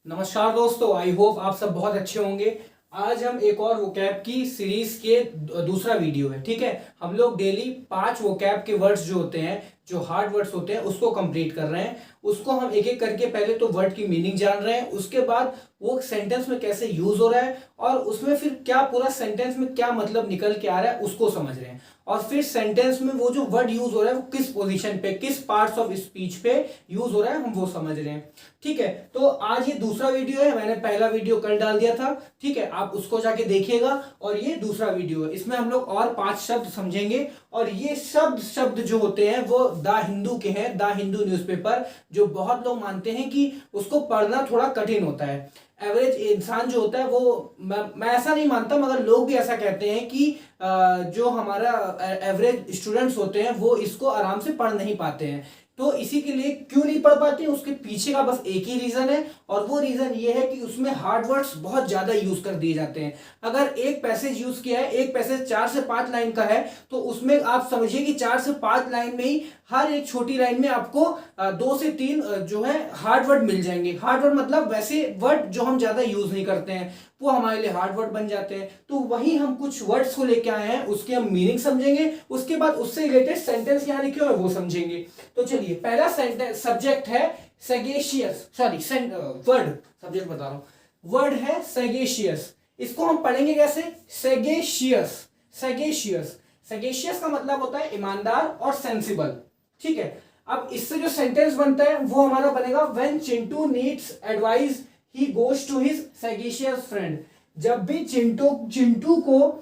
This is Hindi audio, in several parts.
नमस्कार दोस्तों, आई होप आप सब बहुत अच्छे होंगे। आज हम एक और वोकैब की सीरीज के दूसरा वीडियो है। ठीक है, हम लोग डेली 5 वोकैब के वर्ड्स जो होते हैं, जो हार्ड वर्ड्स होते हैं, उसको कंप्लीट कर रहे हैं। उसको हम एक एक करके पहले तो वर्ड की मीनिंग जान रहे हैं, उसके बाद वो सेंटेंस में कैसे यूज हो रहा है और उसमें फिर क्या पूरा सेंटेंस में क्या मतलब निकल के आ रहा है उसको समझ रहे हैं। और फिर सेंटेंस में वो जो वर्ड यूज हो रहा है वो किस पोजीशन पे, किस पार्ट्स ऑफ स्पीच पे यूज हो रहा है, हम वो समझ रहे हैं। ठीक है, तो आज ये दूसरा वीडियो है। मैंने पहला वीडियो कल डाल दिया था, ठीक है, आप उसको जाके देखिएगा। और ये दूसरा वीडियो है, इसमें हम लोग और 5 शब्द समझेंगे। और ये शब्द जो होते हैं वो द हिंदू के हैं, द हिंदू न्यूज़पेपर, जो बहुत लोग मानते हैं कि उसको पढ़ना थोड़ा कठिन होता है। एवरेज इंसान जो होता है वो, मैं ऐसा नहीं मानता, मगर लोग भी ऐसा कहते हैं कि जो हमारा एवरेज स्टूडेंट्स होते हैं वो इसको आराम से पढ़ नहीं पाते हैं। तो इसी के लिए क्यों नहीं पढ़ पाते, उसके पीछे का बस एक ही रीजन है, और वो रीजन ये है कि उसमें हार्ड वर्ड्स बहुत ज्यादा यूज कर दिए जाते हैं। अगर एक पैसेज यूज किया है, एक पैसेज 4 से 5 लाइन का है, तो उसमें आप समझिए कि 4 से 5 लाइन में ही हर एक छोटी लाइन में आपको 2 से 3 जो है हार्ड वर्ड मिल जाएंगे। हार्ड वर्ड मतलब वैसे वर्ड जो हम ज्यादा यूज नहीं करते हैं, वो हमारे लिए हार्ड वर्ड बन जाते हैं। तो वही हम कुछ वर्ड्स को लेके आए हैं, उसके हम मीनिंग समझेंगे, उसके बाद उससे रिलेटेड सेंटेंस यहाँ लिखे हुए वो समझेंगे। तो चलिए, पहला सेंटेंस सब्जेक्ट है सैगेशियस, सॉरी वर्ड, सब्जेक्ट बता रहा हूं, वर्ड है सैगेशियस। इसको हम पढ़ेंगे कैसे? सैगेशियस, सैगेशियस। सैगेशियस का मतलब होता है ईमानदार और सेंसिबल। ठीक है, अब इससे जो सेंटेंस बनता है वो हमारा बनेगा when Chintu needs advice he goes to his sagacious friend. जब भी चिंटू को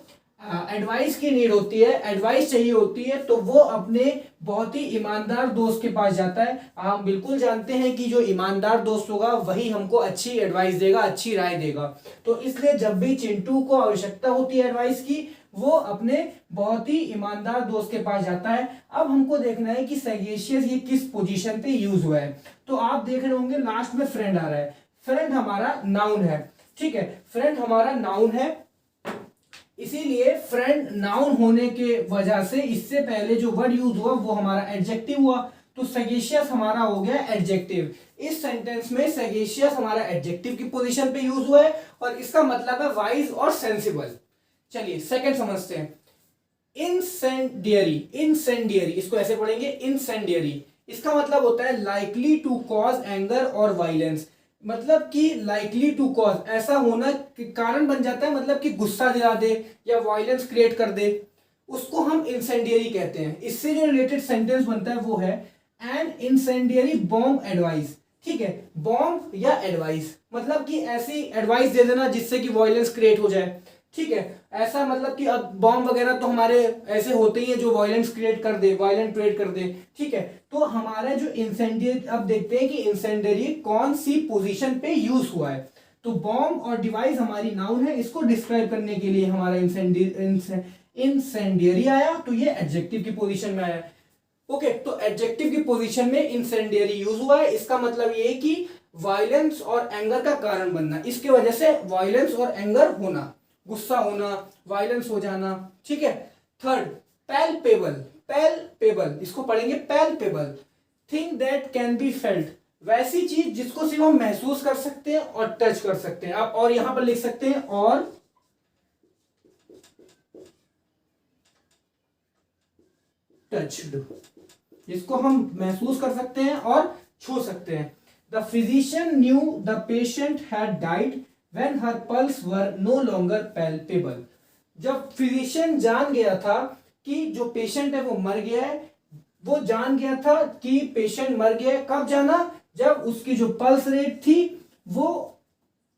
एडवाइस की नीड होती है, एडवाइस चाहिए होती है, तो वो अपने बहुत ही ईमानदार दोस्त के पास जाता है। हम बिल्कुल जानते हैं कि जो ईमानदार दोस्त होगा वही हमको अच्छी एडवाइस देगा, अच्छी राय देगा। तो इसलिए जब भी चिंटू को आवश्यकता होती है एडवाइस की, वो अपने बहुत ही ईमानदार दोस्त के पास जाता है। अब हमको देखना है कि सैगेशियस ये किस पोजीशन पे यूज हुआ है। तो आप देख रहे होंगे लास्ट में फ्रेंड आ रहा है। फ्रेंड हमारा नाउन है। ठीक है, फ्रेंड हमारा नाउन है, इसीलिए फ्रेंड नाउन होने के वजह से इससे पहले जो वर्ड यूज हुआ वो हमारा एडजेक्टिव हुआ। तो सैगेशियस हमारा हो गया एडजेक्टिव। इस सेंटेंस में सैगेशियस हमारा एडजेक्टिव की पोजीशन पे यूज हुआ है, और इसका मतलब है वाइज और सेंसिबल। चलिए सेकंड समझते हैं। इंसेंडियरी, इंसेंडियरी इसको ऐसे पढ़ेंगे, इंसेंडियरी। इसका मतलब होता है लाइकली टू कॉज एंगर और वायलेंस। मतलब कि लाइकली टू कॉज, ऐसा होना कि कारण बन जाता है, मतलब कि गुस्सा दिला दे या वायलेंस क्रिएट कर दे, उसको हम इंसेंडियरी कहते हैं। इससे जो रिलेटेड सेंटेंस बनता है वो है एन इंसेंडियरी बॉम्ब एडवाइस। ठीक है, बॉम्ब या एडवाइस मतलब कि ऐसी एडवाइस दे देना जिससे कि वायलेंस क्रिएट हो जाए। ठीक है, ऐसा मतलब कि अब बॉम्ब वगैरह तो हमारे ऐसे होते ही है जो वायलेंस क्रिएट कर दे, वायलेंट क्रिएट कर दे। ठीक है, तो हमारा जो इंसेंडियरी, अब देखते हैं कि इंसेंडियरी कौन सी पोजीशन पे यूज हुआ है। तो बॉम्ब और डिवाइस हमारी नाउन है, इसको डिस्क्राइब करने के लिए हमारा इंसेंडियरी आया, तो ये एडजेक्टिव की पोजीशन में आया। ओके, तो एडजेक्टिव की पोजीशन में इंसेंडियरी यूज हुआ है। इसका मतलब ये है कि वायलेंस और एंगर का कारण बनना, इसके वजह से वायलेंस और एंगर होना, गुस्सा होना, वायलेंस हो जाना। ठीक है, थर्ड पैल्पेबल, पैल्पेबल इसको पढ़ेंगे palpable. Thing that can be felt, वैसी चीज जिसको सिर्फ हम महसूस कर सकते हैं और टच कर सकते हैं। आप और यहां पर लिख सकते हैं और टच्ड, जिसको हम महसूस कर सकते हैं और छू सकते हैं। The physician knew the patient had died when her pulse were no longer palpable. जब फिजिशियन जान गया था कि जो पेशेंट है वो मर गया है, वो जान गया था कि पेशेंट मर गया है। कब जाना? जब उसकी जो पल्स रेट थी वो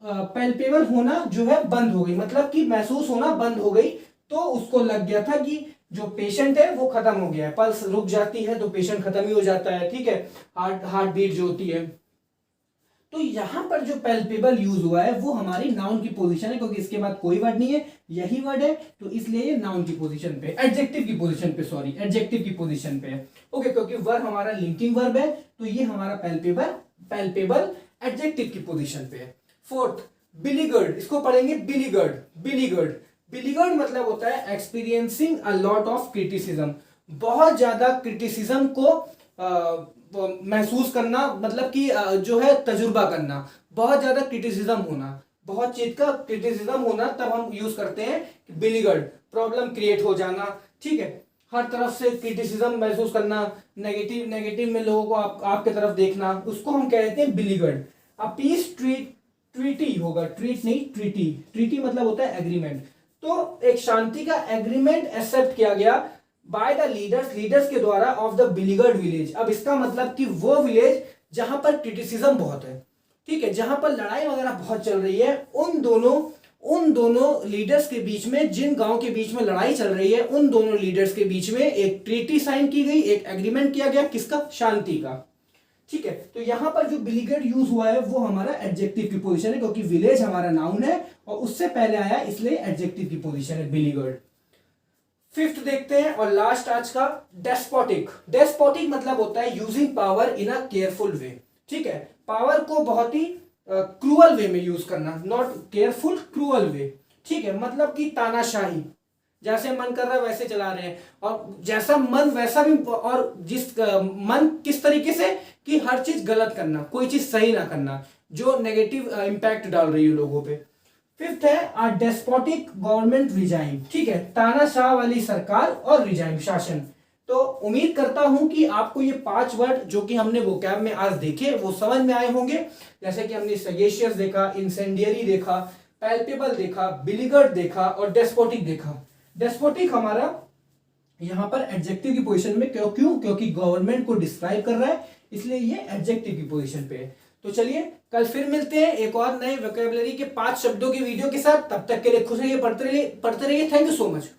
पैल्पेबल होना जो है बंद हो गई, मतलब कि महसूस होना बंद हो गई। तो उसको लग गया था कि जो पेशेंट है वो खत्म हो गया है। पल्स रुक जाती है तो पेशेंट खत्म ही हो जाता है। ठीक है, हार्ट बीट जो होती है। तो यहां पर जो पैल्पेबल यूज हुआ है वो हमारी नाउन की पोजीशन है, क्योंकि इसके बाद कोई वर्ड नहीं है, यही वर्ड है, तो इसलिए ये नाउन की पोजीशन पे, एडजेक्टिव की पोजीशन पे, सॉरी एडजेक्टिव की पोजीशन पे है। ओके, क्योंकि वर्ब हमारा लिंकिंग वर्ब है, तो ये हमारा पैल्पेबल एडजेक्टिव की पोजीशन पे है। फोर्थ बिलीगर्ड, इसको पढ़ेंगे बिलीगर्ड, बिलीगर्ड। बिलीगर्ड मतलब होता है experiencing a lot of criticism, बहुत ज्यादा क्रिटिसिज्म को महसूस करना, मतलब कि जो है तजुर्बा करना, बहुत ज्यादा क्रिटिसिज्म होना, बहुत चीज का क्रिटिसिज्म होना, तब हम यूज करते हैं बिलीगर्ड, प्रॉब्लम क्रिएट हो जाना, ठीक है, हर तरफ से क्रिटिसिज्म महसूस करना, नेगेटिव नेगेटिव में लोगों को आपके तरफ देखना, उसको हम कहते हैं बिलीगर्ड। अब पीस ट्रीटी होगा, ट्रीट नहीं ट्रीटी, ट्रीटी मतलब होता है एग्रीमेंट। तो एक शांति का एग्रीमेंट एक्सेप्ट किया गया बाय द लीडर्स के द्वारा ऑफ द बिलीगर्ड विलेज। अब इसका मतलब कि वो विलेज जहां पर क्रिटिसिज्म बहुत है, ठीक है, जहां पर लड़ाई वगैरह बहुत चल रही है, उन दोनों लीडर्स के बीच में, जिन गांव के बीच में लड़ाई चल रही है, उन दोनों लीडर्स के बीच में एक ट्रीटी साइन की गई, एक एग्रीमेंट किया गया, किसका, शांति का, ठीक है। तो यहां पर जो बिलीगर्ड यूज हुआ है वो हमारा एडजेक्टिव की पोजीशन है, क्योंकि विलेज हमारा नाउन है और उससे पहले आया, इसलिए एडजेक्टिव की पोजीशन है बिलीगर्ड। फिफ्थ देखते हैं और लास्ट आज का, डेस्पोटिक। डेस्पोटिक मतलब होता है using power in a careful way, ठीक है, पावर को बहुत ही क्रूअल वे में यूज करना, नॉट केयरफुल, क्रूअल वे, ठीक है, मतलब कि तानाशाही, जैसे मन कर रहा है वैसे चला रहे हैं, और जैसा मन वैसा भी, और जिस मन किस तरीके से कि हर चीज गलत करना, कोई चीज सही ना करना, जो नेगेटिव इम्पैक्ट डाल रही है लोगों पे। फिफ्थ है आ डेस्पोटिक गवर्नमेंट रिजाइम, ठीक है, तानाशाह वाली सरकार और रिजाइम, शासन। तो उम्मीद करता हूं कि आपको ये 5 वर्ड जो कि हमने वोकैब में आज देखे वो समझ में आए होंगे। जैसे कि हमने सगेशियस देखा, इंसेंडियरी देखा, पैल्पेबल देखा, बिलीगर्ड देखा और डेस्पोटिक देखा। डेस्पोटिक हमारा यहां पर एडजेक्टिव की पोजीशन में, क्योंकि गवर्नमेंट को डिस्क्राइब कर रहा है, इसलिए ये एडजेक्टिव की पोजीशन पे है। तो चलिए कल फिर मिलते हैं एक और नए वोकैबुलरी के 5 शब्दों की वीडियो के साथ। तब तक के लिए खुश रहिए, पढ़ते रहिए। Thank you so much.